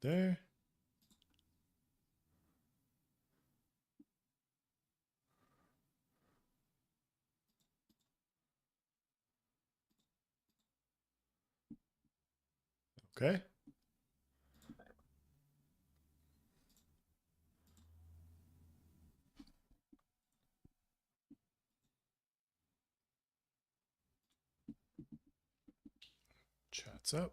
Right there. Okay. Chat's up.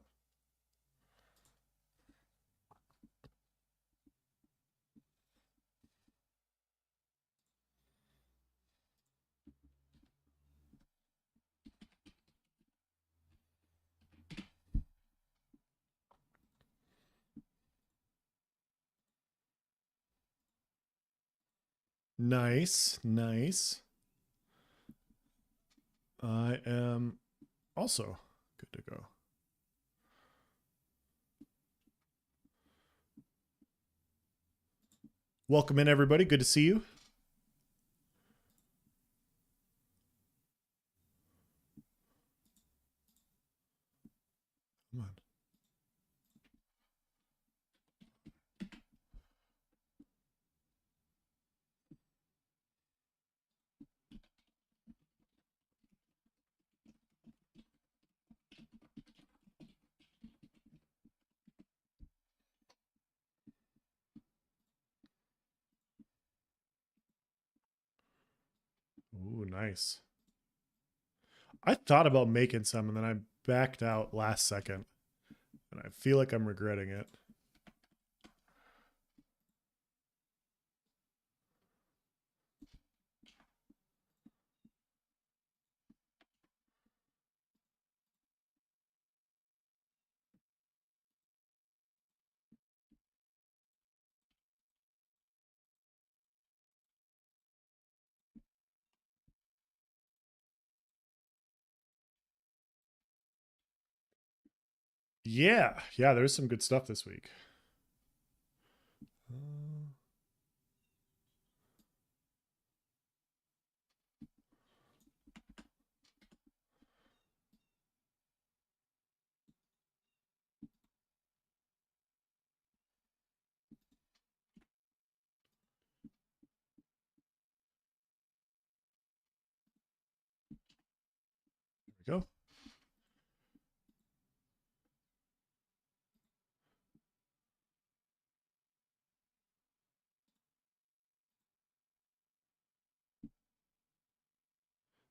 Nice, nice. I am also good to go. Welcome in, everybody. Good to see you. Come on. Ooh, nice. I thought about making some and then I backed out last second. And I feel like I'm regretting it. Yeah, there's some good stuff this week. There we go.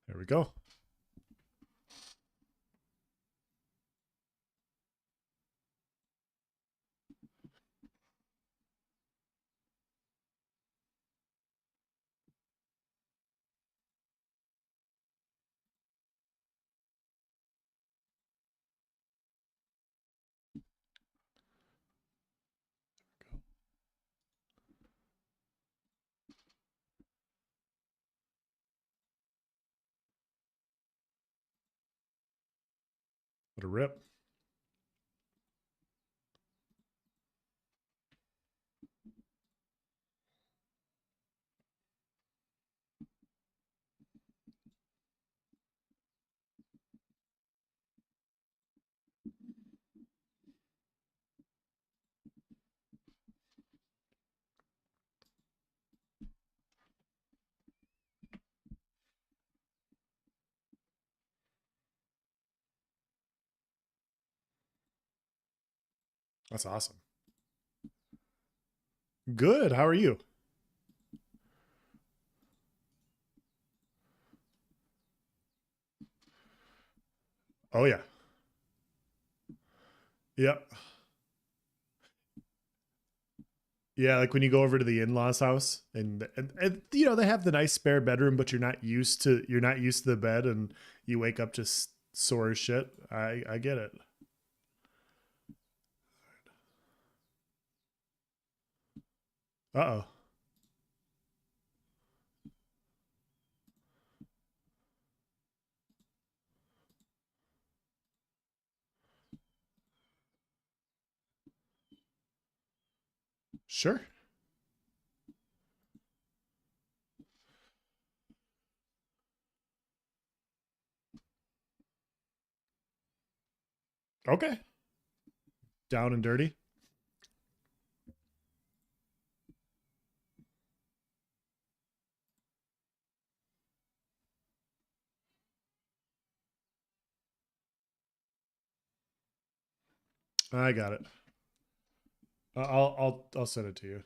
There we go. What a rip. That's awesome. Good. How are you? Oh, yeah. Yep. Yeah, like when you go over to the in-laws house and you know they have the nice spare bedroom, but you're not used to the bed, and you wake up just sore as shit. I get it. Uh-oh. Sure. Okay. Down and dirty. I got it. I'll send it to you.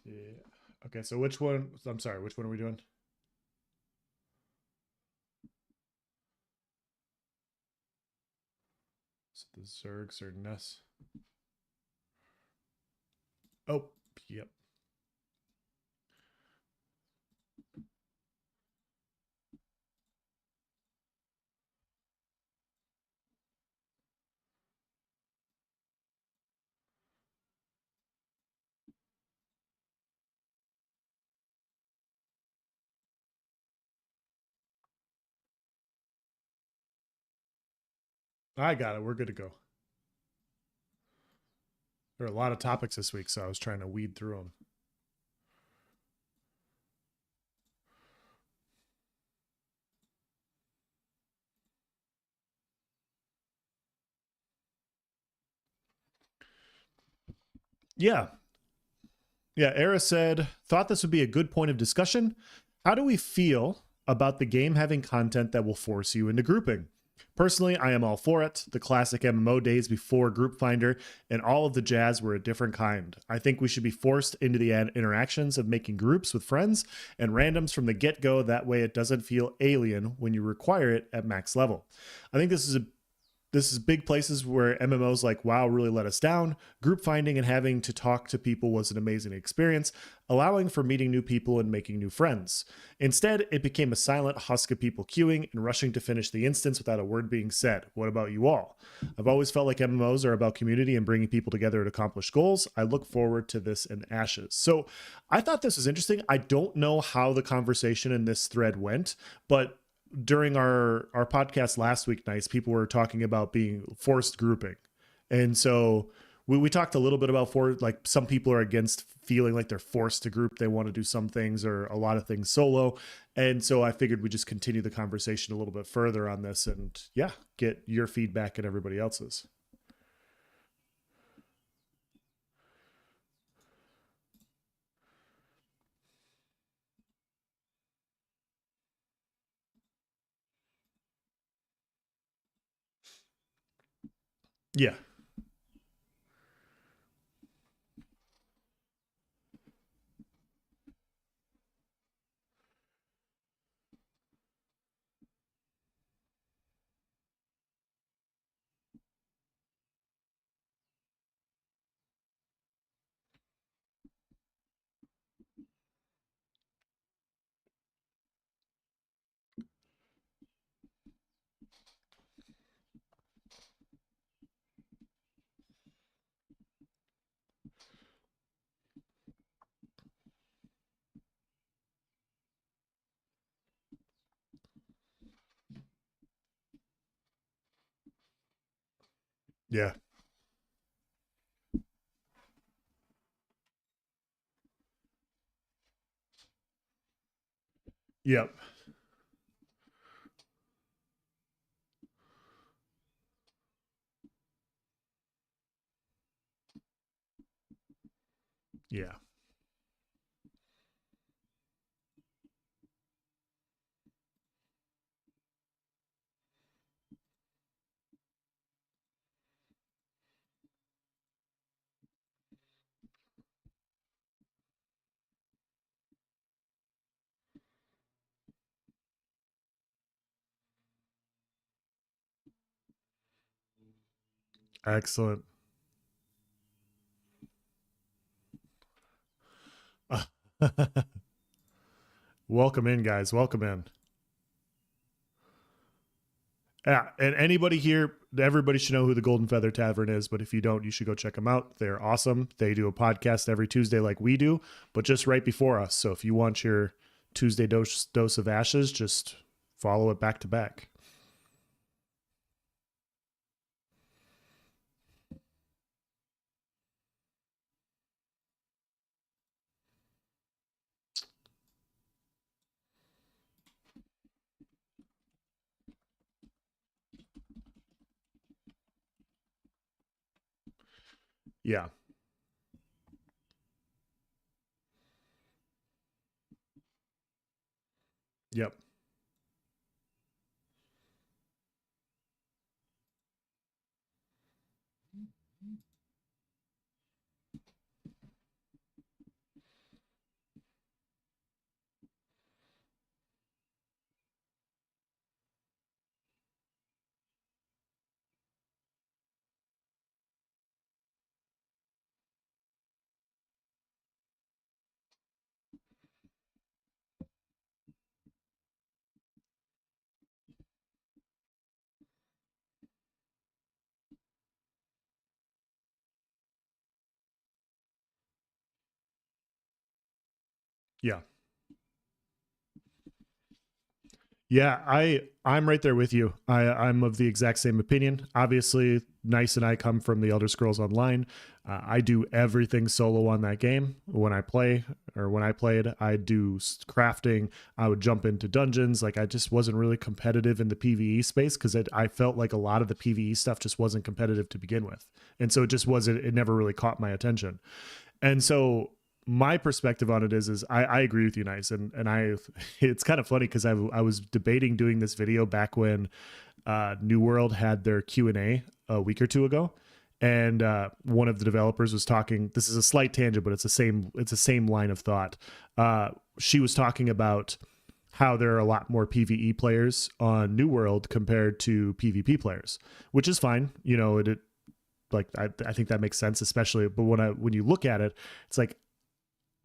Yeah. Okay, so which one? I'm sorry, which one are we doing? So the Zergs or Ness? Oh, yep. I got it. We're good to go. There are a lot of topics this week, so I was trying to weed through them. Yeah. Yeah. Era said, thought this would be a good point of discussion. How do we feel about the game having content that will force you into grouping? Personally, I am all for it. The classic MMO days before Group Finder and all of the jazz were a different kind. I think we should be forced into the interactions of making groups with friends and randoms from the get go. That way, it doesn't feel alien when you require it at max level. I think this is big places where MMOs like WoW really let us down. Group finding and having to talk to people was an amazing experience, allowing for meeting new people and making new friends. Instead, it became a silent husk of people queuing and rushing to finish the instance without a word being said. What about you all? I've always felt like MMOs are about community and bringing people together to accomplish goals. I look forward to this in Ashes. So I thought this was interesting. I don't know how the conversation in this thread went, but during our podcast last week nights, people were talking about being forced grouping. And so we talked a little bit about like some people are against feeling like they're forced to group. They want to do some things or a lot of things solo. And so I figured we just continue the conversation a little bit further on this and yeah, get your feedback and everybody else's. Yeah. Yeah. Yep. Yeah. Excellent. Welcome in, guys. Welcome in. Yeah, and anybody here, everybody should know who the Golden Feather Tavern is, but if you don't, you should go check them out. They're awesome. They do a podcast every Tuesday like we do, but just right before us. So if you want your Tuesday dose of ashes, just follow it back to back. Yeah. Yep. Yeah. Yeah, I'm right there with you. I'm of the exact same opinion. Obviously, Nice and I come from the Elder Scrolls Online. I do everything solo on that game. When I play, or when I played, I do crafting. I would jump into dungeons. Like I just wasn't really competitive in the PVE space because I felt like a lot of the PVE stuff just wasn't competitive to begin with, and so it just wasn't. It never really caught my attention. And so my perspective on it is I agree with you, Nice, and I it's kind of funny because I was debating doing this video back when New World had their Q&A week or two ago, and one of the developers was talking. This is a slight tangent, but it's the same line of thought. She was talking about how there are a lot more PVE players on New World compared to PvP players, which is fine. You know, it like I think that makes sense, especially. But when you look at it, it's like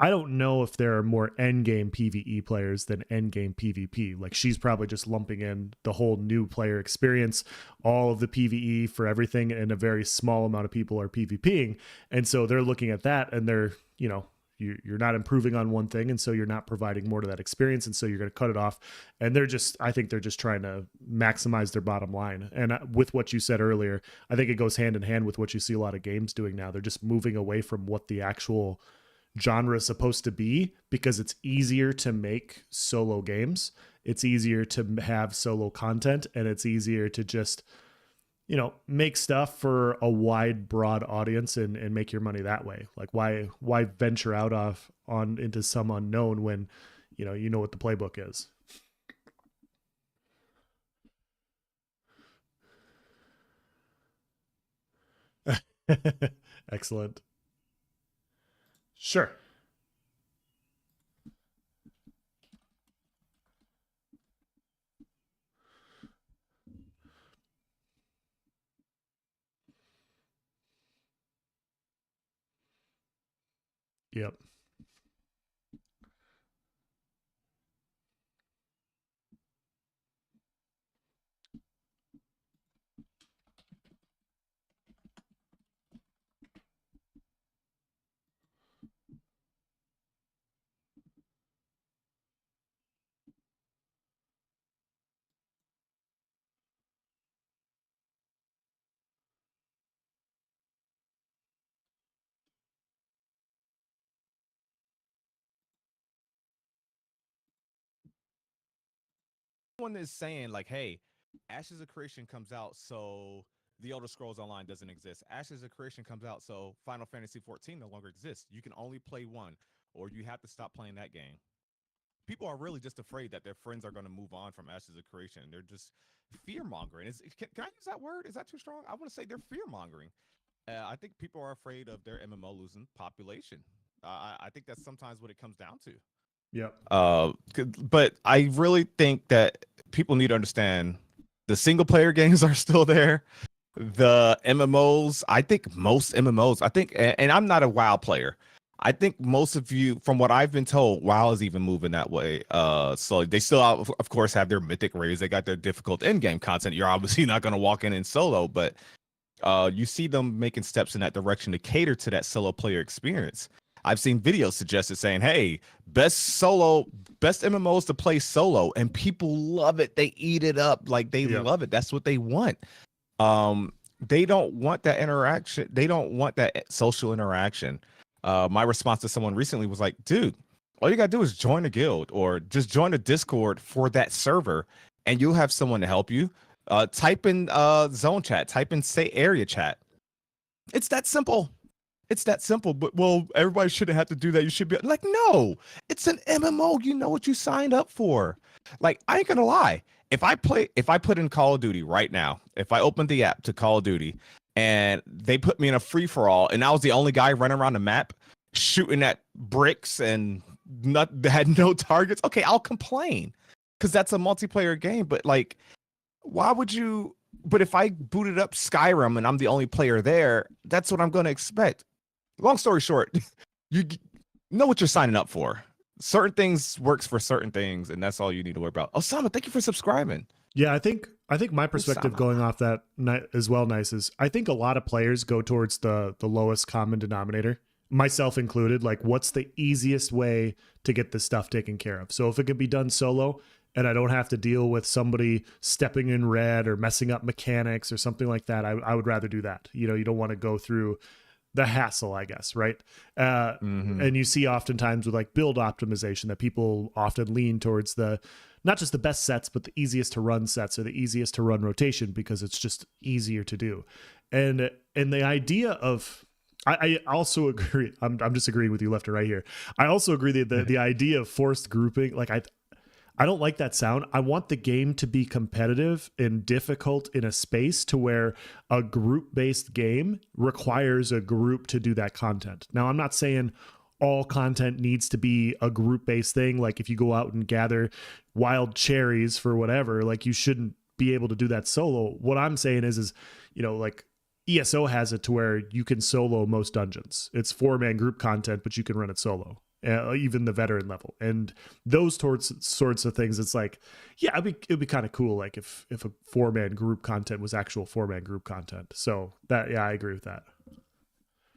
I don't know if there are more end game PvE players than end game PvP. Like she's probably just lumping in the whole new player experience, all of the PvE for everything, and a very small amount of people are PvPing. And so they're looking at that and they're, you know, you're not improving on one thing, and so you're not providing more to that experience, and so you're going to cut it off. And I think they're just trying to maximize their bottom line. And with what you said earlier, I think it goes hand in hand with what you see a lot of games doing now. They're just moving away from what the actual genre is supposed to be because it's easier to make solo games. It's easier to have solo content, and it's easier to just, you know, make stuff for a wide, broad audience and make your money that way. Like why venture out on into some unknown when, you know what the playbook is. Excellent. Sure. Yep. One is saying like, hey, Ashes of Creation comes out, so the Elder Scrolls Online doesn't exist. Ashes of Creation comes out, so Final Fantasy 14 no longer exists. You can only play one, or you have to stop playing that game. People are really just afraid that their friends are going to move on from Ashes of Creation. They're just fear mongering. Can I use that word? Is that too strong? I want to say they're fear mongering. I think people are afraid of their MMO losing population. I think that's sometimes what it comes down to. Yep. But I really think that people need to understand the single player games are still there. The MMOs, I think most MMOs, I think, and I'm not a WoW player. I think most of you, from what I've been told, WoW is even moving that way. So they still, of course, have their mythic raids. They got their difficult in-game content. You're obviously not going to walk in solo, but you see them making steps in that direction to cater to that solo player experience. I've seen videos suggested saying, "Hey, best MMOs to play solo," and people love it. They eat it up, like they love it. That's what they want. They don't want that interaction. They don't want that social interaction. My response to someone recently was like, "Dude, all you gotta do is join a guild or just join a Discord for that server, and you'll have someone to help you." Type in zone chat, type in say area chat. It's that simple. It's that simple. But well, everybody shouldn't have to do that. You should be like, no, it's an MMO. You know what you signed up for. Like, I ain't gonna lie. If I put in Call of Duty right now, if I open the app to Call of Duty and they put me in a free for all, and I was the only guy running around the map shooting at bricks and had no targets, okay, I'll complain because that's a multiplayer game. But like, why would you? But if I booted up Skyrim and I'm the only player there, that's what I'm going to expect. Long story short, you know what you're signing up for. Certain things works for certain things, and that's all you need to worry about. Osama, thank you for subscribing. Yeah, I think my perspective going off that as well, Nice, is I think a lot of players go towards the lowest common denominator, myself included. Like, what's the easiest way to get this stuff taken care of? So if it could be done solo and I don't have to deal with somebody stepping in red or messing up mechanics or something like that, I would rather do that. You know, you don't want to go through the hassle, I guess, right? And you see oftentimes with like build optimization that people often lean towards the not just the best sets, but the easiest to run sets or the easiest to run rotation because it's just easier to do. And the idea of I also agree. I'm just agreeing with you left and right here. I also agree that the idea of forced grouping, like I don't like that sound. I want the game to be competitive and difficult in a space to where a group-based game requires a group to do that content. Now, I'm not saying all content needs to be a group-based thing. Like if you go out and gather wild cherries for whatever, like you shouldn't be able to do that solo. What I'm saying is, you know, like ESO has it to where you can solo most dungeons. It's 4-man group content, but you can run it solo. Even the veteran level and those sorts of things. It's like, yeah, it'd be kind of cool. Like if a 4-man group content was actual 4-man group content. So that, yeah, I agree with that.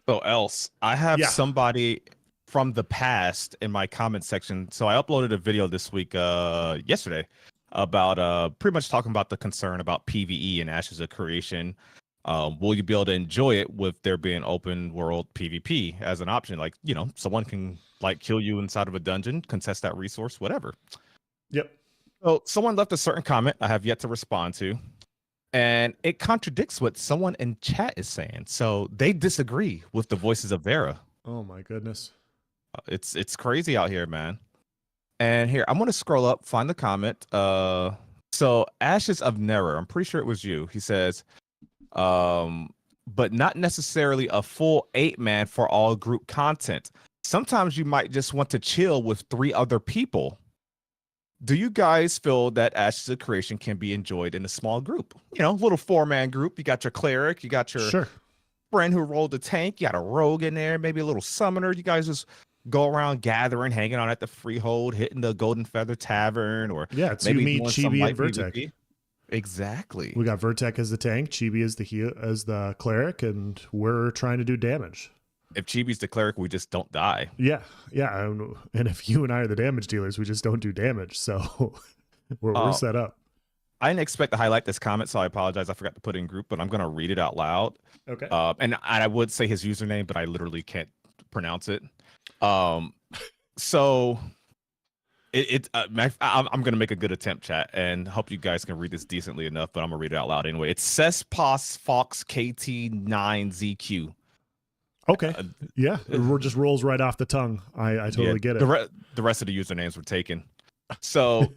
So else, I have somebody from the past in my comment section. So I uploaded a video this week, yesterday, about pretty much talking about the concern about PvE and Ashes of Creation. Will you be able to enjoy it with there being open world PvP as an option? Like, you know, someone can like kill you inside of a dungeon, contest that resource, whatever. Yep. So someone left a certain comment I have yet to respond to, and it contradicts what someone in chat is saying. So they disagree with the Voices of Verra. Oh my goodness. It's crazy out here, man. And here, I'm going to scroll up, find the comment. So Ashes of Nera, I'm pretty sure it was you. He says, but not necessarily a full 8-man for all group content. Sometimes you might just want to chill with 3 other people. Do you guys feel that Ashes of Creation can be enjoyed in a small group? You know, little 4-man group. You got your cleric, you got your friend who rolled the tank, you got a rogue in there, maybe a little summoner. You guys just go around gathering, hanging out at the Freehold, hitting the Golden Feather Tavern, or it's maybe you meet Chibi and Vertec. Exactly. We got Vertec as the tank, Chibi as the cleric, and we're trying to do damage. If Chibi's the cleric, we just don't die. Yeah. And if you and I are the damage dealers, we just don't do damage. So we're set up. I didn't expect to highlight this comment, so I apologize. I forgot to put it in group, but I'm going to read it out loud. Okay. And I would say his username, but I literally can't pronounce it. So I'm going to make a good attempt, chat, and hope you guys can read this decently enough, but I'm going to read it out loud anyway. It's Cesspos Fox KT9ZQ. Okay. Yeah. It just rolls right off the tongue. I totally get it. The rest of the usernames were taken. So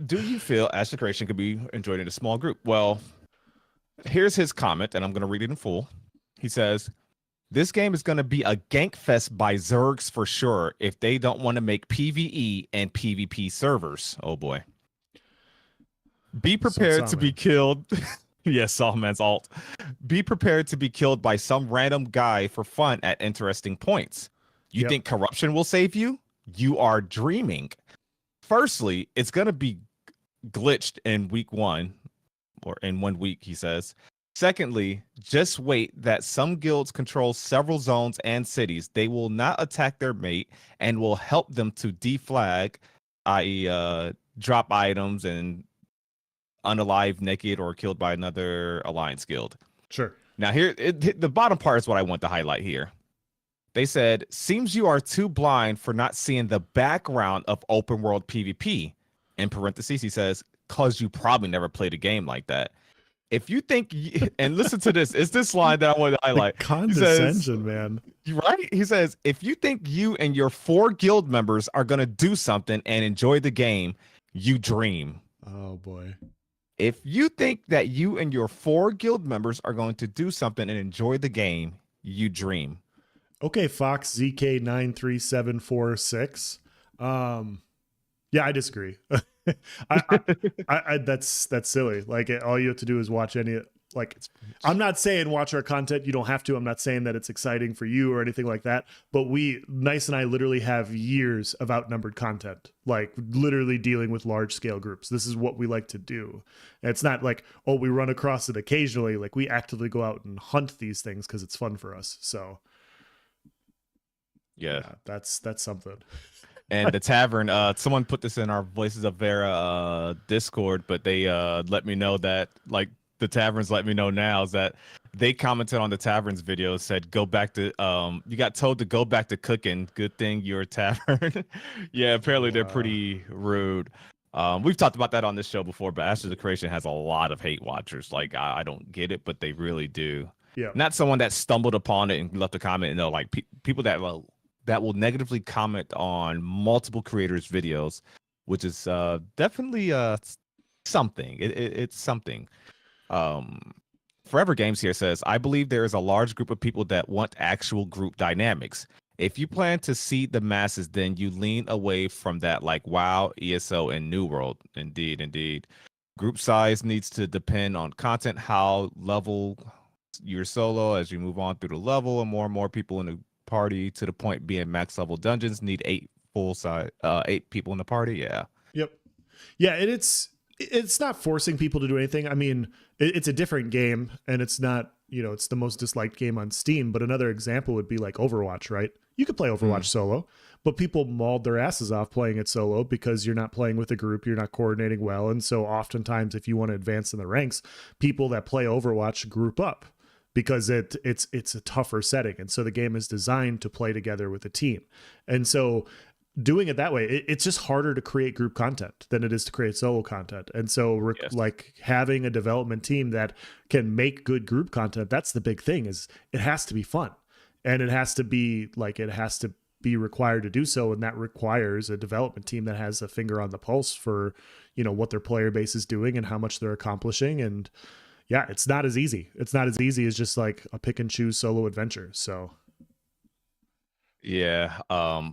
do you feel Ashes of Creation could be enjoyed in a small group? Well, here's his comment, and I'm going to read it in full. He says, this game is going to be a gank fest by Zergs for sure if they don't want to make PvE and PvP servers. Oh boy. Be prepared to be killed. Yes, Augments alt. Be prepared to be killed by some random guy for fun at interesting points. You Yep. think corruption will save you? You are dreaming. Firstly, it's going to be glitched in week 1 or in 1 week, he says. Secondly, just wait that some guilds control several zones and cities. They will not attack their mate and will help them to deflag, i.e., drop items and unalive, naked, or killed by another alliance guild. Sure. Now, the bottom part is what I want to highlight here. They said, seems you are too blind for not seeing the background of open world PvP. In parentheses, he says, because you probably never played a game like that. If you think, and listen to this, it's this line that I want to highlight. The condescension, man. Right? He says, if you think you and your 4 guild members are going to do something and enjoy the game, you dream. Oh, boy. If you think that you and your 4 guild members are going to do something and enjoy the game, you dream. Okay, Fox ZK93746. Yeah, I disagree. That's silly. Like, all you have to do is watch any. Like, I'm not saying watch our content. You don't have to. I'm not saying that it's exciting for you or anything like that. But Nice and I literally have years of outnumbered content, like literally dealing with large scale groups. This is what we like to do. And it's not like, oh, we run across it occasionally. Like, we actively go out and hunt these things because it's fun for us. So, yeah, that's something. And the tavern, someone put this in our Voices of Verra Discord, but they let me know that, like, the taverns let me know now is that they commented on the taverns video, said go back to you got told to go back to cooking. Good thing you're a tavern. Yeah, apparently they're pretty rude. We've talked about that on this show before, but Ashes of Creation has a lot of hate watchers. Like, I don't get it, but they really do. Yeah. Not someone that stumbled upon it and left a comment, and they're like people that will negatively comment on multiple creators' videos, which is definitely something. It's something. Forever Games here says, I believe there is a large group of people that want actual group dynamics. If you plan to seed the masses, then you lean away from that, like WoW, ESO, and New World. Indeed. Group size needs to depend on content, how level your solo as you move on through the level, and more people in the party, to the point being max level dungeons need 8 people in the party. Yeah. Yep. Yeah, and it's not forcing people to do anything. I mean, it's a different game, and it's not, it's the most disliked game on Steam. But another example would be like Overwatch, right? You could play Overwatch solo, but people mauled their asses off playing it solo because you're not playing with a group, you're not coordinating well. And so oftentimes, if you want to advance in the ranks, people that play Overwatch group up because it's a tougher setting. And so the game is designed to play together with a team. And so doing it that way, it's just harder to create group content than it is to create solo content. And so like having a development team that can make good group content, that's the big thing, is it has to be fun, and it has to be required to do so. And that requires a development team that has a finger on the pulse for, what their player base is doing and how much they're accomplishing. And yeah, it's not as easy. It's not as easy as just like a pick and choose solo adventure. So yeah,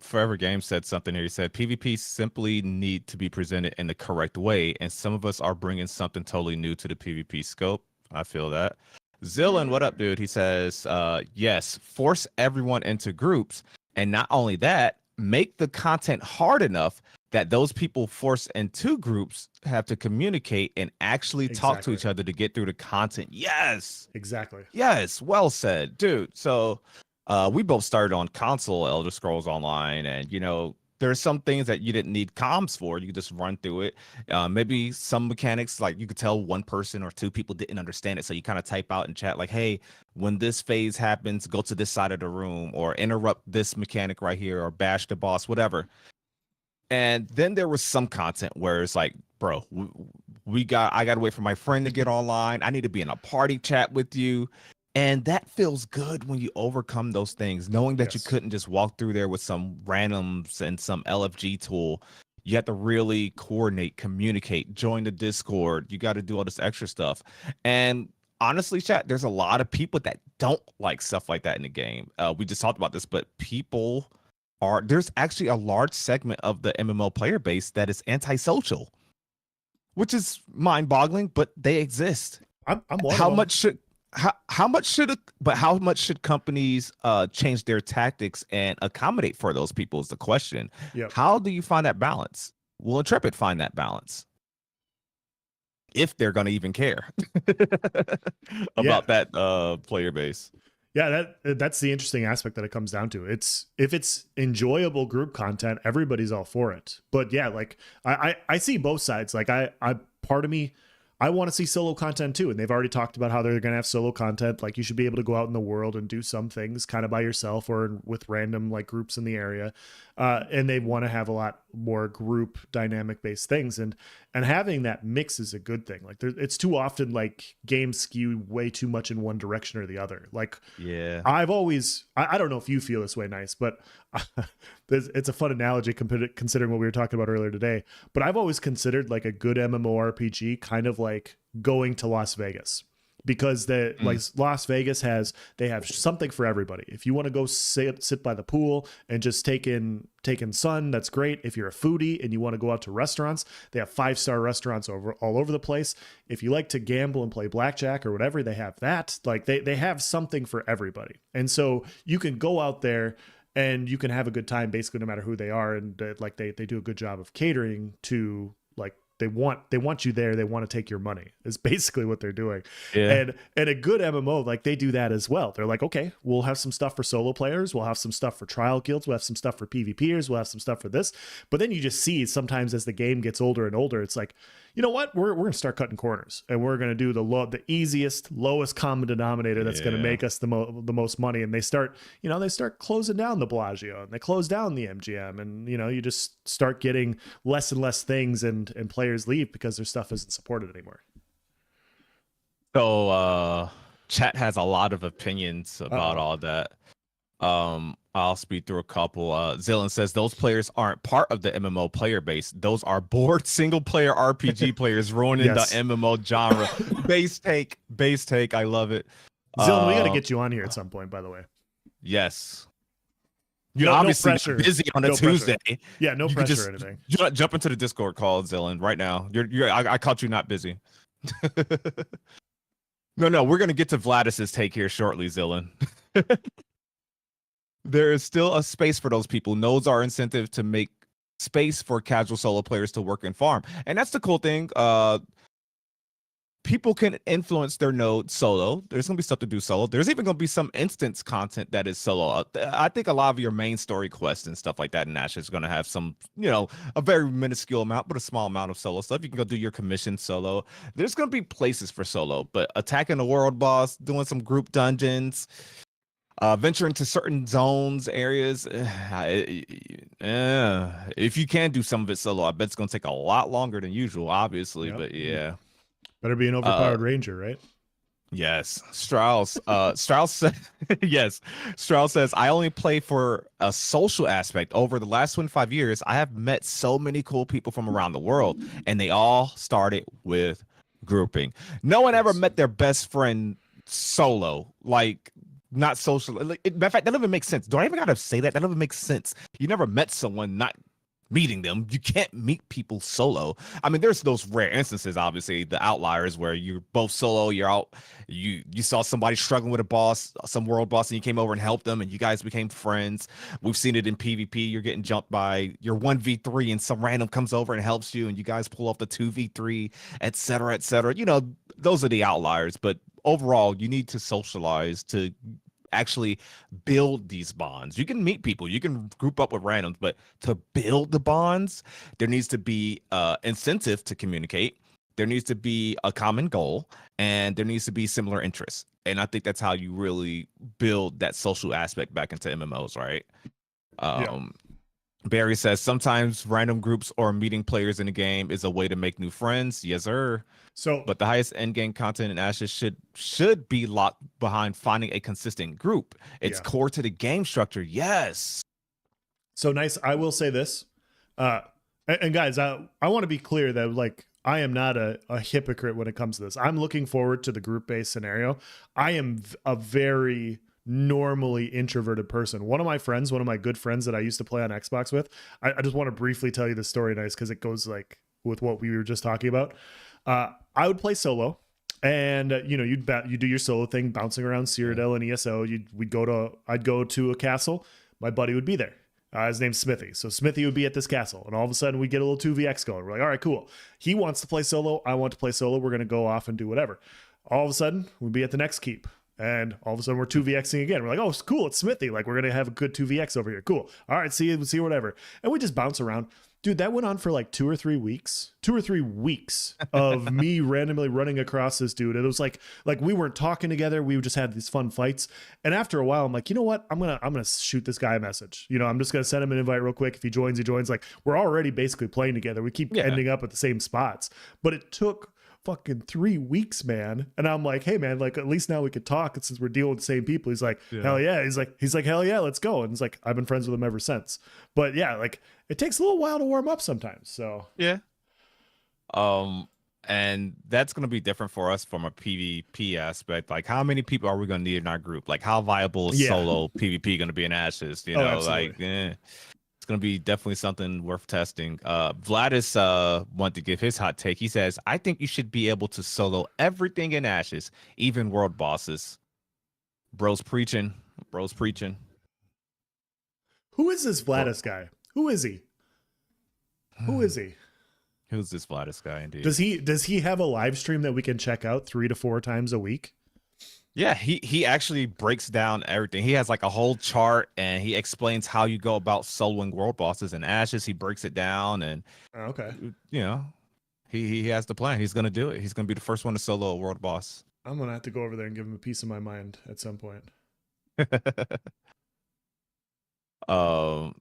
Forever Games said something here. He said PvP simply need to be presented in the correct way, and some of us are bringing something totally new to the PvP scope. I feel that. Zillin, what up, dude? He says, yes, force everyone into groups, and not only that, make the content hard enough that those people forced into groups have to communicate and actually talk to each other to get through the content. Yes, exactly. Yes, well said, dude. So we both started on console Elder Scrolls Online, and there's some things that you didn't need comms for. You could just run through it. Maybe some mechanics, like you could tell one person or 2 people didn't understand it, so you kind of type out in chat like, hey, when this phase happens, go to this side of the room, or interrupt this mechanic right here, or bash the boss, whatever. And then there was some content where it's like, bro, I got to wait for my friend to get online. I need to be in a party chat with you. And that feels good when you overcome those things, knowing that you couldn't just walk through there with some randoms and some LFG tool. You have to really coordinate, communicate, join the Discord. You got to do all this extra stuff. And honestly, chat, there's a lot of people that don't like stuff like that in the game. We just talked about this, but there's actually a large segment of the MMO player base that is antisocial, which is mind-boggling, but they exist. I'm one of How them. much should how much should but how much should companies change their tactics and accommodate for those people is the question. Yep. How do you find that balance? Will Intrepid find that balance if they're going to even care Yeah. about that player base? Yeah, that's the interesting aspect that it comes down to. It's if it's enjoyable group content, everybody's all for it. But yeah, like I see both sides. Like I part of me, I want to see solo content too. And they've already talked about how they're gonna have solo content. Like you should be able to go out in the world and do some things kind of by yourself or with random like groups in the area. And they want to have a lot more group dynamic based things. And having that mix is a good thing. Like it's too often like games skew way too much in one direction or the other. Like Yeah. I've always, I don't know if you feel this way, Nice, but it's a fun analogy considering what we were talking about earlier today. But I've always considered like a good MMORPG kind of like going to Las Vegas, because like Las Vegas they have something for everybody. If you want to go sit by the pool and just take in sun, that's great. If you're a foodie and you want to go out to restaurants, they have 5-star restaurants all over the place. If you like to gamble and play blackjack or whatever, they have that. Like they have something for everybody. And so you can go out there and you can have a good time basically no matter who they are. And like they do a good job of catering to like they want you there. They want to take your money is basically what they're doing. Yeah. And a good MMO, like they do that as well. They're like, okay, we'll have some stuff for solo players. We'll have some stuff for trial guilds. We'll have some stuff for PvPers. We'll have some stuff for this. But then you just see sometimes as the game gets older and older, it's like, you know what? We're going to start cutting corners and we're going to do the easiest, lowest common denominator that's going to make us the most money. And they start closing down the Bellagio and they close down the MGM, and you just start getting less and less things, and players leave because their stuff isn't supported anymore. So chat has a lot of opinions about all that. I'll speed through a couple. Zillan says those players aren't part of the MMO player base. Those are bored single player RPG players ruining the MMO genre. Base take. I love it. Zillan, we got to get you on here at some point, by the way. Yes. You're obviously busy on a Tuesday. Pressure. Yeah, no pressure or anything. Jump into the Discord call, Zillan, right now. I caught you not busy. No, we're gonna get to Vladis's take here shortly, Zillan. There is still a space for those people. Nodes are incentive to make space for casual solo players to work and farm. And that's the cool thing. People can influence their node solo. There's going to be stuff to do solo. There's even going to be some instance content that is solo. I think a lot of your main story quests and stuff like that in Ash is going to have some, a very minuscule amount, but a small amount of solo stuff. You can go do your commission solo. There's going to be places for solo, but attacking the world boss, doing some group dungeons, venturing to certain zones, areas. If you can do some of it solo, I bet it's going to take a lot longer than usual, obviously. Yep. But yeah. Better be an overpowered ranger, right? Yes. Strauss. Strauss said, yes. Strauss says, I only play for a social aspect. Over the last 25 years, I have met so many cool people from around the world, and they all started with grouping. No one ever met their best friend solo. Like, not social. Matter of fact, that doesn't even make sense. Do I even gotta say that? That doesn't make sense. You never met someone not meeting them. You can't meet people solo. I mean, there's those rare instances, obviously, the outliers where you're both solo, you're out, you saw somebody struggling with a boss, some world boss, and you came over and helped them, and you guys became friends. We've seen it in PvP. You're getting jumped by your 1v3, and some random comes over and helps you, and you guys pull off the 2v3, etc., etc. Those are the outliers, but overall, you need to socialize to actually build these bonds. You can meet people, you can group up with randoms, but to build the bonds, there needs to be incentive to communicate. There needs to be a common goal, and there needs to be similar interests. And I think that's how you really build that social aspect back into MMOs, right? Barry says sometimes random groups or meeting players in the game is a way to make new friends. Yes, sir. But the highest end game content in Ashes should be locked behind finding a consistent group. It's core to the game structure. Yes. So Nice. I will say this, and guys, I want to be clear that like I am not a hypocrite when it comes to this. I'm looking forward to the group based scenario. I am a very normally introverted person. One of my good friends that I used to play on Xbox with, I just want to briefly tell you the story, Nice, because it goes like with what we were just talking about. I would play solo, And you know, you do your solo thing, bouncing around Cyrodiil and ESO. I'd go to a castle. My buddy would be there. His name's Smithy. So Smithy would be at this castle, and all of a sudden we get a little 2vx going. We're like, all right, cool. He wants to play solo. I want to play solo. We're gonna go off and do whatever. All of a sudden we'd be at the next keep, and all of a sudden we're 2vxing again. We're like, oh, it's cool. It's Smithy. Like, we're gonna have a good 2vx over here. Cool. All right, see you, whatever. And we just bounce around. Dude, that went on for like 2 or 3 weeks of me randomly running across this dude. It was like we weren't talking together. We just had these fun fights. And after a while, I'm like, you know what? I'm gonna shoot this guy a message. You know, I'm just gonna send him an invite real quick. If he joins, he joins. Like, we're already basically playing together. We keep ending up at the same spots. But it took fucking 3 weeks, man. And I'm like, hey man, like, at least now we could talk. And since we're dealing with the same people, he's like, hell yeah. He's like, hell yeah, let's go. And it's like, I've been friends with him ever since. But yeah, like, it takes a little while to warm up sometimes. So yeah. And that's going to be different for us from a PvP aspect. Like, how many people are we going to need in our group? Like, how viable is solo PvP going to be in Ashes? You know, like, it's going to be definitely something worth testing. Vladis wanted to give his hot take. He says, I think you should be able to solo everything in Ashes, even world bosses. Bro's preaching. Who is this Vladis guy? Who is he? Who's this Vladis guy, indeed? Does he have a live stream that we can check out 3 to 4 times a week? Yeah, he actually breaks down everything. He has like a whole chart, and he explains how you go about soloing world bosses in Ashes. He breaks it down, and you know, he has the plan. He's gonna do it. He's gonna be the first one to solo a world boss. I'm gonna have to go over there and give him a piece of my mind at some point.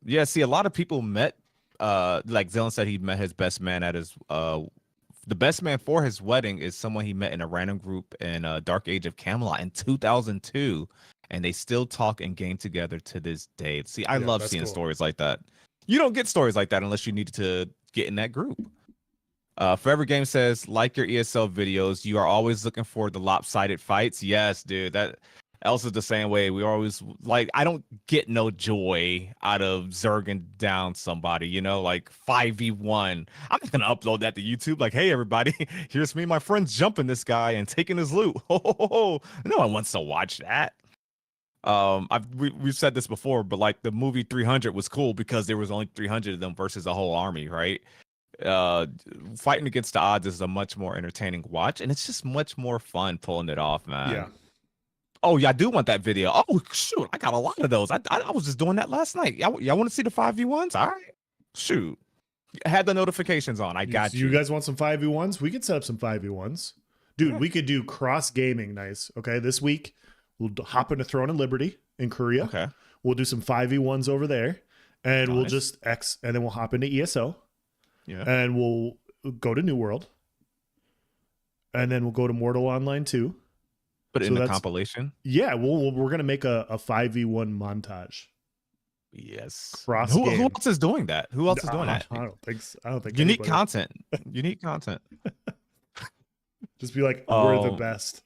Yeah, see, a lot of people met like Zelen said, he met his best man at his the best man for his wedding is someone he met in a random group in Dark Age of Camelot in 2002, and they still talk and game together to this day. See, I love seeing stories like that. You don't get stories like that unless you need to get in that group. Forever Game says, like your ESL videos, you are always looking for the lopsided fights. Yes, dude, that Elsa's the same way. We always like, I don't get no joy out of zerging down somebody, you know, like 5v1. I'm not gonna upload that to YouTube. Like, hey everybody, here's me and my friends jumping this guy and taking his loot. No one wants to watch that. We've said this before, but like the movie 300 was cool because there was only 300 of them versus a whole army, right? Fighting against the odds is a much more entertaining watch, and it's just much more fun pulling it off, man. Yeah. Oh yeah, I do want that video. Oh shoot, I got a lot of those. I was just doing that last night. Y'all want to see the 5v1s? All right, shoot. I had the notifications on. I got you. You guys want some 5v1s? We could set up some 5v1s, dude. We could do cross gaming. Nice. Okay, this week we'll hop into Throne and Liberty in Korea. Okay, we'll do some 5v1s over there, and we'll just and then we'll hop into ESO. Yeah, and we'll go to New World, and then we'll go to Mortal Online 2. But in the compilation? Yeah, we're gonna make a 5v1 montage. Yes. Cross who else is doing that? Who else is doing that? I don't think so. I don't think unique content. Unique content. Just be like, we're the best.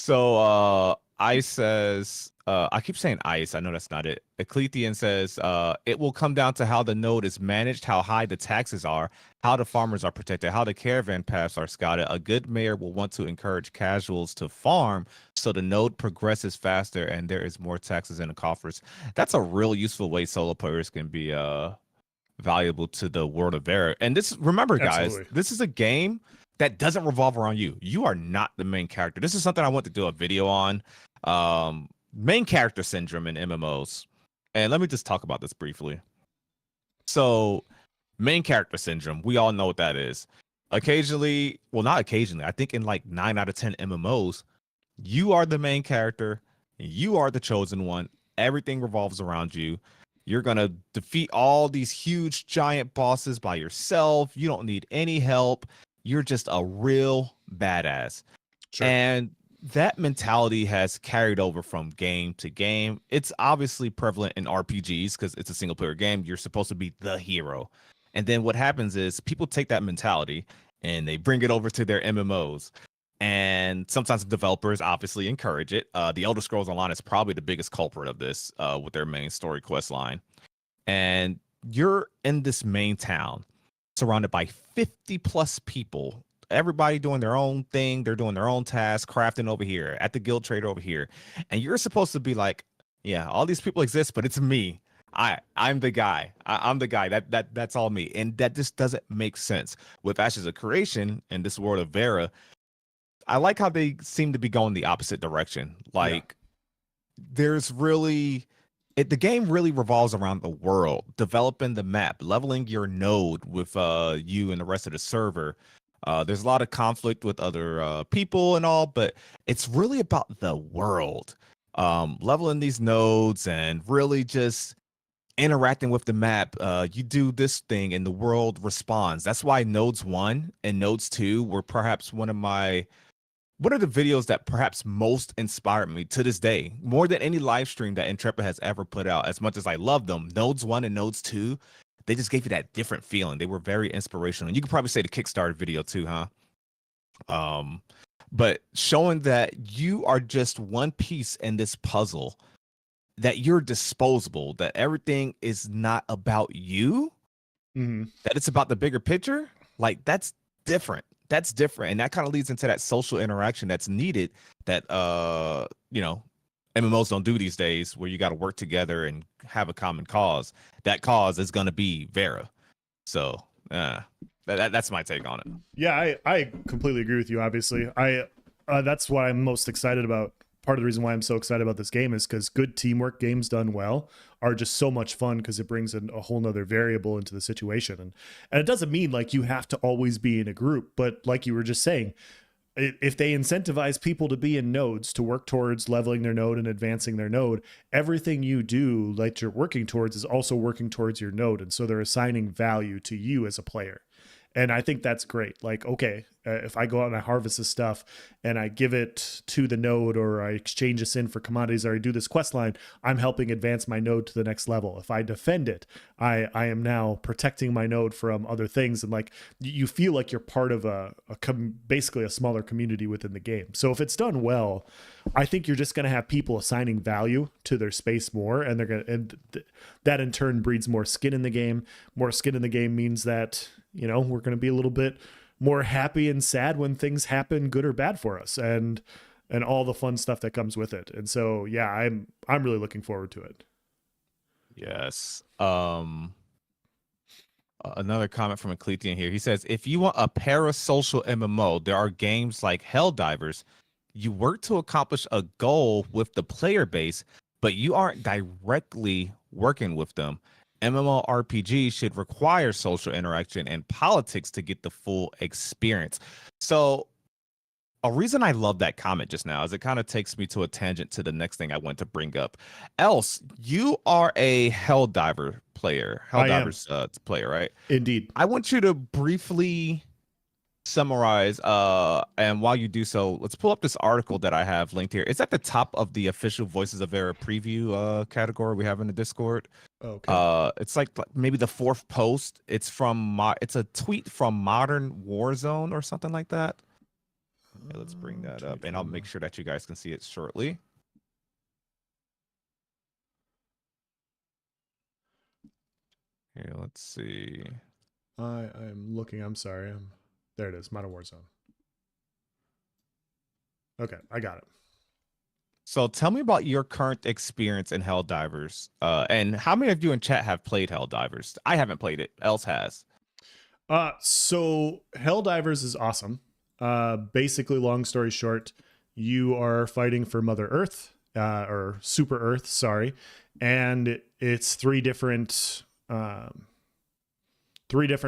So Ice says, I keep saying Ice. I know that's not it. Eccletian says, it will come down to how the node is managed, how high the taxes are, how the farmers are protected, how the caravan paths are scouted. A good mayor will want to encourage casuals to farm so the node progresses faster and there is more taxes in the coffers. That's a real useful way solo players can be valuable to the world of Verra. And this, remember guys, this is a game that doesn't revolve around you. You are not the main character. This is something I want to do a video on. Main character syndrome in MMOs. And let me just talk about this briefly. So main character syndrome, we all know what that is. Occasionally, well, not occasionally, I think in like 9 out of 10 MMOs, you are the main character, you are the chosen one, everything revolves around you. You're gonna defeat all these huge giant bosses by yourself. You don't need any help. You're just a real badass. Sure. And that mentality has carried over from game to game. It's obviously prevalent in RPGs because it's a single player game. You're supposed to be the hero. And then what happens is people take that mentality and they bring it over to their MMOs. And sometimes developers obviously encourage it. The Elder Scrolls Online is probably the biggest culprit of this with their main story quest line. And you're in this main town surrounded by 50 plus people Everybody doing their own thing. They're doing their own task, crafting over here, at the guild trader over here. And you're supposed to be like, yeah, all these people exist, but it's me. I'm the guy. I'm the guy. That's all me. And that just doesn't make sense. With Ashes of Creation and this world of Verra, I like how they seem to be going the opposite direction. Like there's really the game really revolves around the world, developing the map, leveling your node with you and the rest of the server. There's a lot of conflict with other people and all, but it's really about the world. Leveling these nodes and really just interacting with the map. You do this thing and the world responds. That's why nodes 1 and nodes 2 were perhaps one of the videos that perhaps most inspired me to this day, more than any live stream that Intrepid has ever put out. As much as I love them, Nodes 1 and Nodes 2, they just gave you that different feeling. They were very inspirational. And you could probably say the Kickstarter video too, huh? But showing that you are just one piece in this puzzle, that you're disposable, that everything is not about you, that it's about the bigger picture, like that's different. That's different, and that kind of leads into that social interaction that's needed that MMOs don't do these days, where you got to work together and have a common cause. That cause is going to be Verra. So that's my take on it. Yeah, I completely agree with you. Obviously, that's what I'm most excited about. Part of the reason why I'm so excited about this game is because good teamwork games done well are just so much fun, because it brings in a whole nother variable into the situation. And it doesn't mean like you have to always be in a group, but like you were just saying, if they incentivize people to be in nodes, to work towards leveling their node and advancing their node, everything you do that you're working towards is also working towards your node. And so they're assigning value to you as a player. And I think that's great. Like, okay, if I go out and I harvest this stuff and I give it to the node, or I exchange this in for commodities, or I do this quest line, I'm helping advance my node to the next level. If I defend it, I am now protecting my node from other things. And like, you feel like you're part of basically a smaller community within the game. So if it's done well, I think you're just going to have people assigning value to their space more, and that in turn breeds more skin in the game. More skin in the game means that, we're going to be a little bit more happy and sad when things happen, good or bad for us, and all the fun stuff that comes with it. And so, yeah, I'm really looking forward to it. Yes. Another comment from Eccletian here. He says, if you want a parasocial MMO, there are games like Helldivers. You work to accomplish a goal with the player base, but you aren't directly working with them. MMORPG should require social interaction and politics to get the full experience. So a reason I love that comment just now is it kind of takes me to a tangent to the next thing I want to bring up. Else, you are a Helldivers player, player, right? Indeed. I want you to briefly summarize, and while you do so, let's pull up this article that I have linked here. It's at the top of the official Voices of Verra preview category we have in the Discord. Okay. It's like maybe the 4th post. It's a tweet from Modern Warzone or something like that. Okay, let's bring that up, and I'll make sure that you guys can see it shortly. Here, let's see. I'm looking. I'm sorry. There it is. Modern Warzone. Okay, I got it. So tell me about your current experience in Helldivers, and how many of you in chat have played Helldivers? I haven't played it. Else has. So Helldivers is awesome. Basically, long story short, you are fighting for Mother Earth, or Super Earth, sorry, and it's three different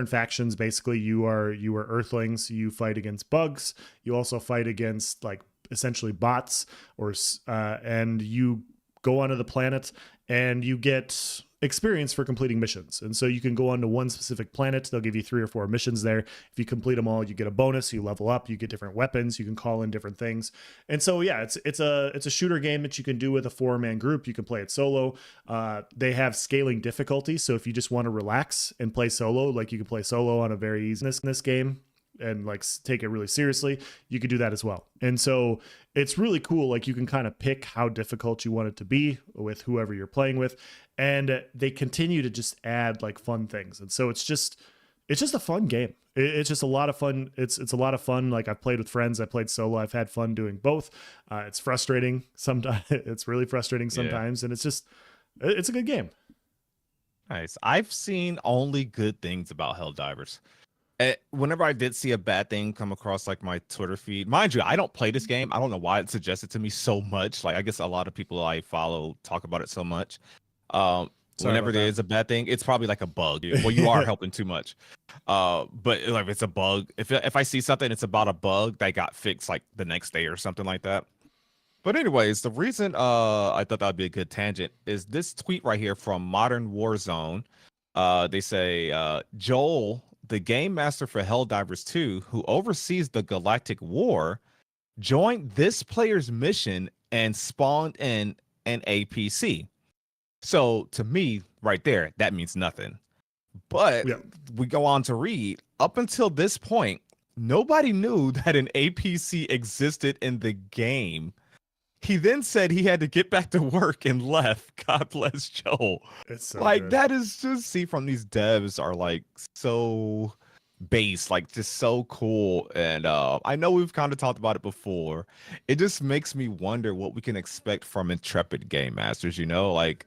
factions. Basically, you are Earthlings. You fight against bugs. You also fight against like essentially bots, and you go onto the planet and you get experience for completing missions. And so you can go onto one specific planet. They'll give you 3 or 4 missions there. If you complete them all, you get a bonus. You level up. You get different weapons. You can call in different things. And so yeah, it's a shooter game that you can do with a 4-man group. You can play it solo. They have scaling difficulty. So if you just want to relax and play solo, like you can play solo on a very easy in this game and like take it really seriously, you could do that as well. And so it's really cool. Like you can kind of pick how difficult you want it to be with whoever you're playing with. And they continue to just add like fun things. And so it's just a fun game. It's just a lot of fun. It's a lot of fun. Like I've played with friends, I played solo. I've had fun doing both. It's frustrating sometimes. It's really frustrating Yeah. sometimes, and it's a good game. Nice. I've seen only good things about Helldivers. Whenever I did see a bad thing come across like my Twitter feed, mind you, I don't play this game. I don't know why it suggested to me so much. Like I guess a lot of people I follow talk about it so much. Sorry Whenever about there that. is a bad thing, it's probably like a bug. Well, you are helping too much. But like if it's a bug, if I see something, it's about a bug that got fixed like the next day or something like that. But anyways, the reason I thought that would be a good tangent is this tweet right here from Modern Warzone. They say Joel, the game master for Helldivers 2, who oversees the Galactic War, joined this player's mission and spawned in an APC. So to me, right there, that means nothing. But Yeah. we go on to read, up until this point, nobody knew that an APC existed in the game. He then said he had to get back to work and left. God bless Joel. It's so Like good. that is just see from these devs are like so base, like just so cool. And I know we've kind of talked about it before. It just makes me wonder what we can expect from intrepid game masters, you know? Like,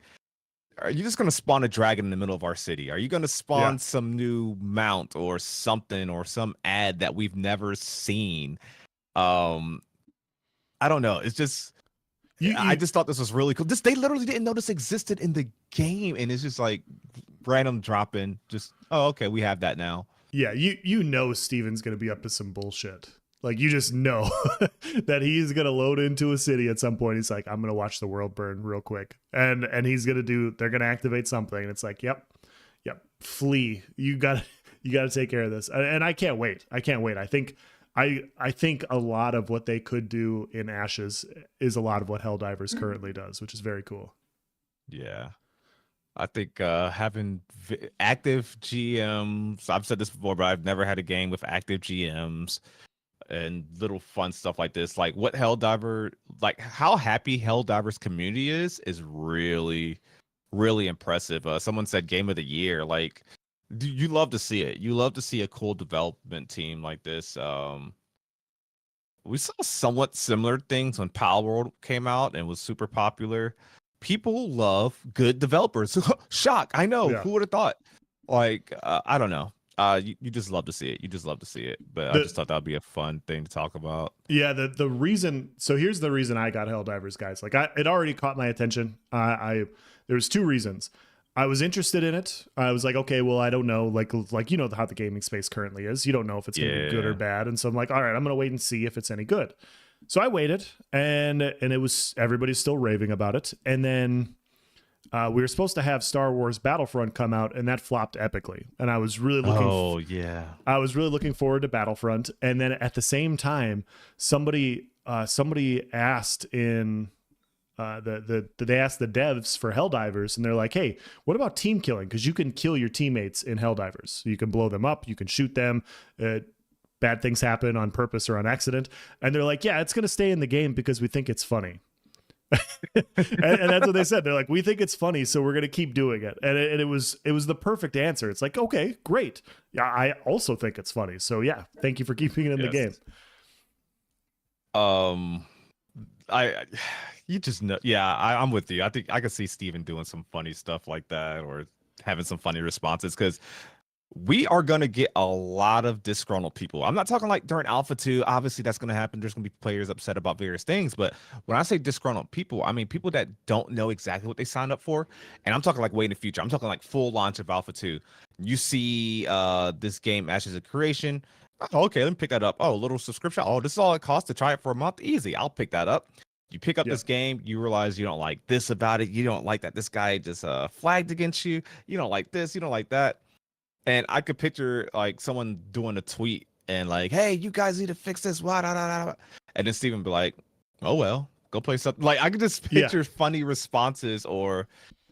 are you just gonna spawn a dragon in the middle of our city? Are you gonna Yeah. spawn some new mount or something or some ad that we've never seen? Um, I don't know. It's just I You just thought this was really cool. They literally didn't know this existed in the game, and it's just like random drop in. Just oh, okay, we have that now. Yeah, you know Steven's gonna be up to some bullshit. Like you just know that he's gonna load into a city at some point. He's like, I'm gonna watch the world burn real quick, and they're gonna activate something, and it's like, yep, flee. You got to take care of this, and I can't wait. I can't wait. I think a lot of what they could do in Ashes is a lot of what Helldivers currently does, which is very cool. Yeah. I think having active GMs, I've said this before, but I've never had a game with active GMs and little fun stuff like this. Like what Helldiver, like how happy Helldivers community is really, really impressive. Someone said game of the year. Like you love to see it. You love to see a cool development team like this. We saw somewhat similar things when Pal World came out and was super popular. People love good developers. Shock! I know. Yeah. Who would have thought? Like, I don't know. You just love to see it. You just love to see it. But I just The thought that'd be a fun thing to talk about. Yeah, the reason. So here's the reason I got Helldivers, guys. Like it already caught my attention. There was two reasons. I was interested in it. I was like, okay, well, I don't know, like you know how the gaming space currently is. You don't know if it's going to be good or Yeah. bad, and so I'm like, all right, I'm going to wait and see if it's any good. So I waited, and it was everybody's still raving about it, and then we were supposed to have Star Wars Battlefront come out, and that flopped epically. And I was really Oh yeah. I was really looking forward to Battlefront, and then at the same time, somebody asked in they asked the devs for Helldivers, and they're like, "Hey, what about team killing? Because you can kill your teammates in Helldivers. You can blow them up, you can shoot them. Bad things happen on purpose or on accident." And they're like, "Yeah, it's going to stay in the game because we think it's funny." and that's what they said. They're like, "We think it's funny, so we're going to keep doing it." And it was the perfect answer. It's like, okay, great. Yeah, I also think it's funny. So yeah, thank you for keeping it in the game. I you just know, yeah, I'm with you. I think I could see Steven doing some funny stuff like that or having some funny responses because we are going to get a lot of disgruntled people. I'm not talking like during Alpha 2. Obviously, that's going to happen. There's going to be players upset about various things. But when I say disgruntled people, I mean people that don't know exactly what they signed up for. And I'm talking like way in the future. I'm talking like full launch of Alpha 2. You see this game, Ashes of Creation. Oh, okay, let me pick that up. Oh, a little subscription. Oh, this is all it costs to try it for a month. Easy. I'll pick that up. You pick up Yeah. this game, you realize you don't like this about it. You don't like that this guy just flagged against you. You don't like this. You don't like that. And I could picture like someone doing a tweet and like, "Hey, you guys need to fix this." Blah, blah, blah, blah. And then Steven be like, "Oh well, go play something." Like I could just Yeah. picture funny responses, or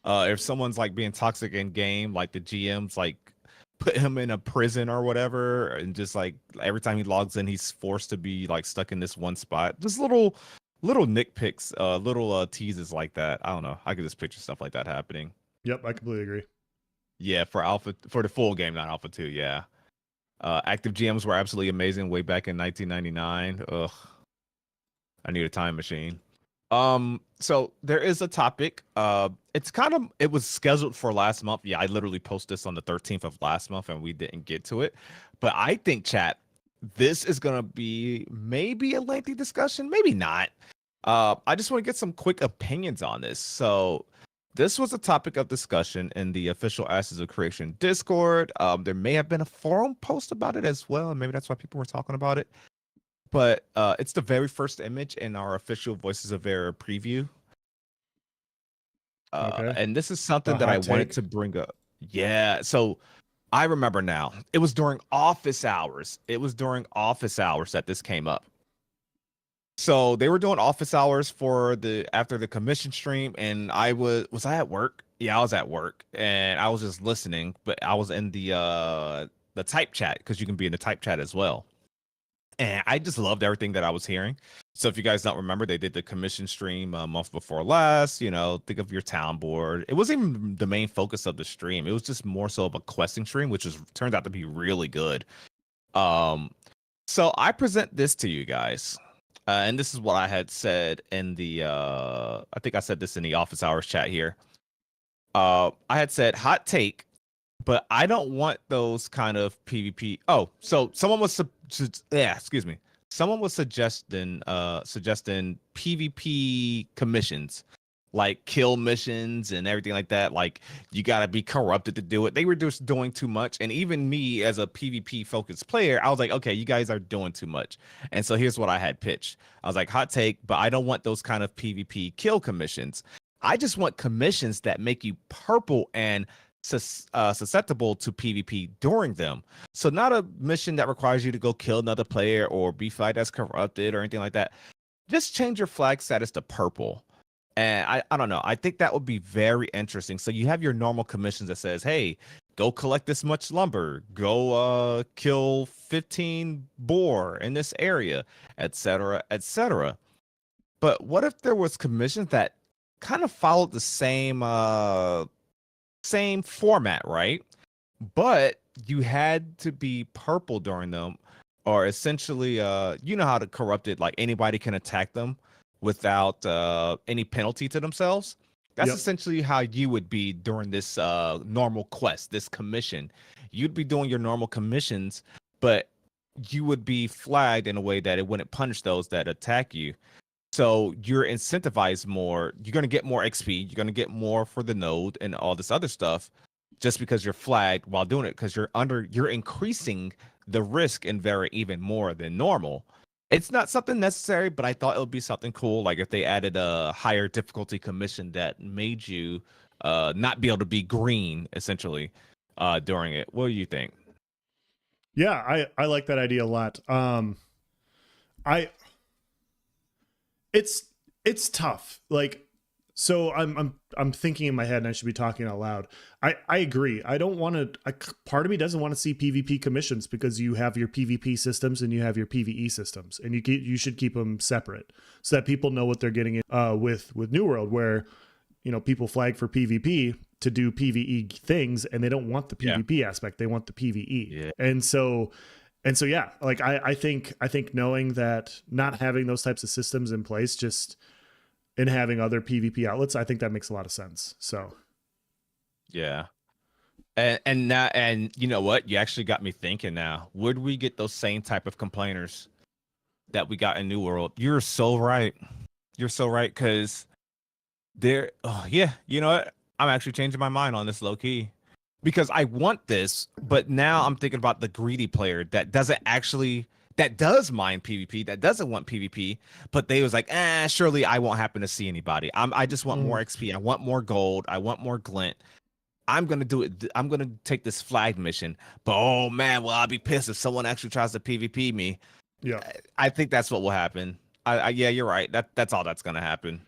if someone's like being toxic in game, like the GM's like put him in a prison or whatever, and just like every time he logs in, he's forced to be like stuck in this one spot. Just little nitpicks, little teases like that. I don't know. I could just picture stuff like that happening. Yep, I completely agree. Yeah, for the full game, not Alpha 2. Yeah. Active GMs were absolutely amazing way back in 1999. Ugh, I need a time machine. So there is a topic. It was scheduled for last month. Yeah, I literally posted this on the 13th of last month and we didn't get to it. But I think, chat, this is gonna be maybe a lengthy discussion, maybe not. I just want to get some quick opinions on this. So this was a topic of discussion in the official Ashes of Creation Discord. There may have been a forum post about it as well, and maybe that's why people were talking about it. But it's the very first image in our official Voices of Verra preview. Okay. And this is A something that I hot wanted take. to bring up. Yeah, so I remember now. It was during office hours. It was during office hours that this came up. So they were doing office hours for after the commission stream, and was I at work? Yeah, I was at work, and I was just listening, but I was in the type chat because you can be in the type chat as well. And I just loved everything that I was hearing. So if you guys don't remember, they did the commission stream a month before last. You know, think of your town board. It wasn't even the main focus of the stream. It was just more so of a questing stream, which turned out to be really good. So I present this to you guys. And this is what I had said in I think I said this in the office hours chat here. I had said hot take, but I don't want those kind of PvP. Oh, so someone was excuse me. Someone was suggesting PvP commissions, like kill missions and everything like that. Like you gotta be corrupted to do it. They were just doing too much. And even me as a PvP focused player, I was like, okay, you guys are doing too much. And so here's what I had pitched. I was like, hot take, but I don't want those kind of PvP kill commissions. I just want commissions that make you purple and susceptible to PvP during them. So not a mission that requires you to go kill another player or be flagged as corrupted or anything like that. Just change your flag status to purple. And I don't know. I think that would be very interesting. So you have your normal commissions that says, hey, go collect this much lumber, go kill 15 boar in this area, etc., etc. But what if there was commissions that kind of followed the same format, right? But you had to be purple during them, or essentially, you know how to corrupt it, like anybody can attack them without any penalty to themselves. That's Yep. essentially how you would be during this normal quest, this commission. You'd be doing your normal commissions, but you would be flagged in a way that it wouldn't punish those that attack you. So you're incentivized more. You're going to get more XP. You're going to get more for the node and all this other stuff just because you're flagged while doing it, because you're increasing the risk in Vera even more than normal. It's not something necessary, but I thought it would be something cool. Like if they added a higher difficulty commission that made you not be able to be green essentially during it. What do you think? Yeah, I like that idea a lot. I it's tough. Like, so I'm thinking in my head, and I should be talking out loud. I agree. I don't want to. Part of me doesn't want to see PvP commissions because you have your PvP systems and you have your PvE systems, and you should keep them separate so that people know what they're getting in, with New World, where people flag for PvP to do PvE things, and they don't want the PvP aspect. They want the PvE, Yeah. and so yeah, like I think knowing that, not having those types of systems in place, just and having other PvP outlets, I think that makes a lot of sense. So Yeah. And you know what? You actually got me thinking now. Would we get those same type of complainers that we got in New World? You're so right. You're so right, because yeah, you know what? I'm actually changing my mind on this low key. Because I want this, but now I'm thinking about the greedy player that does mind PvP, that doesn't want PvP, but they was like, surely I won't happen to see anybody. I just want more XP. I want more gold. I want more glint. I'm gonna do it. I'm gonna take this flag mission. But oh man, well, I'll be pissed if someone actually tries to PvP me. yeah, I think that's what will happen. Yeah, you're right. That's all that's gonna happen.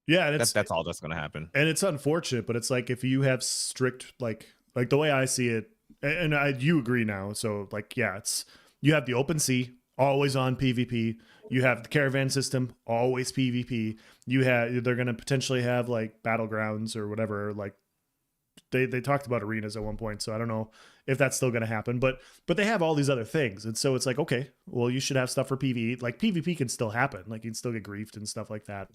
yeah, and That's all that's gonna happen. it's unfortunate, but it's like, if you have strict, like the way I see it, and you agree now. So like, yeah, it's, you have the open sea always on PvP. You have the caravan system always PvP. They're gonna potentially have like battlegrounds or whatever. Like they talked about arenas at one point, so I don't know if that's still going to happen. But they have all these other things, and so it's like, okay, well, you should have stuff for PvE. Like PvP can still happen, like you can still get griefed and stuff like that.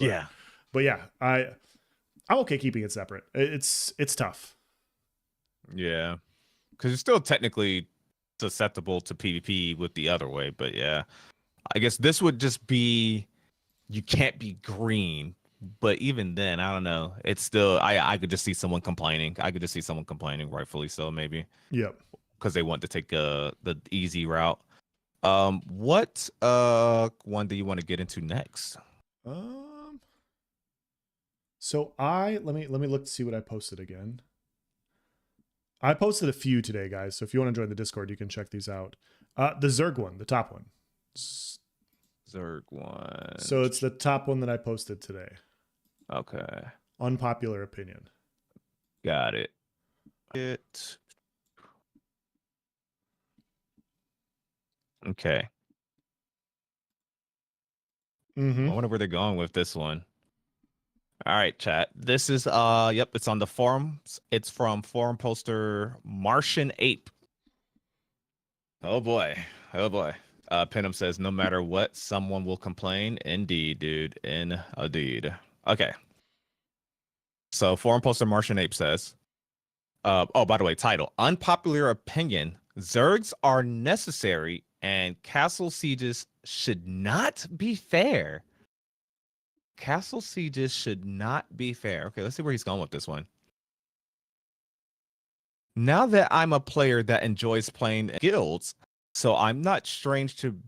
But yeah, I'm okay keeping it separate. It's tough. Yeah, because you're still technically susceptible to PvP with the other way. But yeah, I guess this would just be you can't be green. But even then, I don't know. It's still I could just see someone complaining. I could just see someone complaining, rightfully so, maybe. Yep. Because they want to take the easy route. What one do you want to get into next? So let me look to see what I posted again. I posted a few today, guys. So if you want to join the Discord, you can check these out. The Zerg one, the top one. Zerg one. So it's the top one that I posted today. Okay. Unpopular opinion. Got it. Okay. Mm-hmm. I wonder where they're going with this one. All right, chat. This is yep, it's on the forums. It's from forum poster Martian Ape. Oh boy. Penham says, no matter what, someone will complain. Indeed, dude. Indeed. Okay. So forum poster Martian Ape says, oh, by the way, title. Unpopular opinion. Zergs are necessary and castle sieges should not be fair. Castle sieges should not be fair. Okay, let's see where he's going with this one. Now that I'm a player that enjoys playing guilds, so I'm not strange to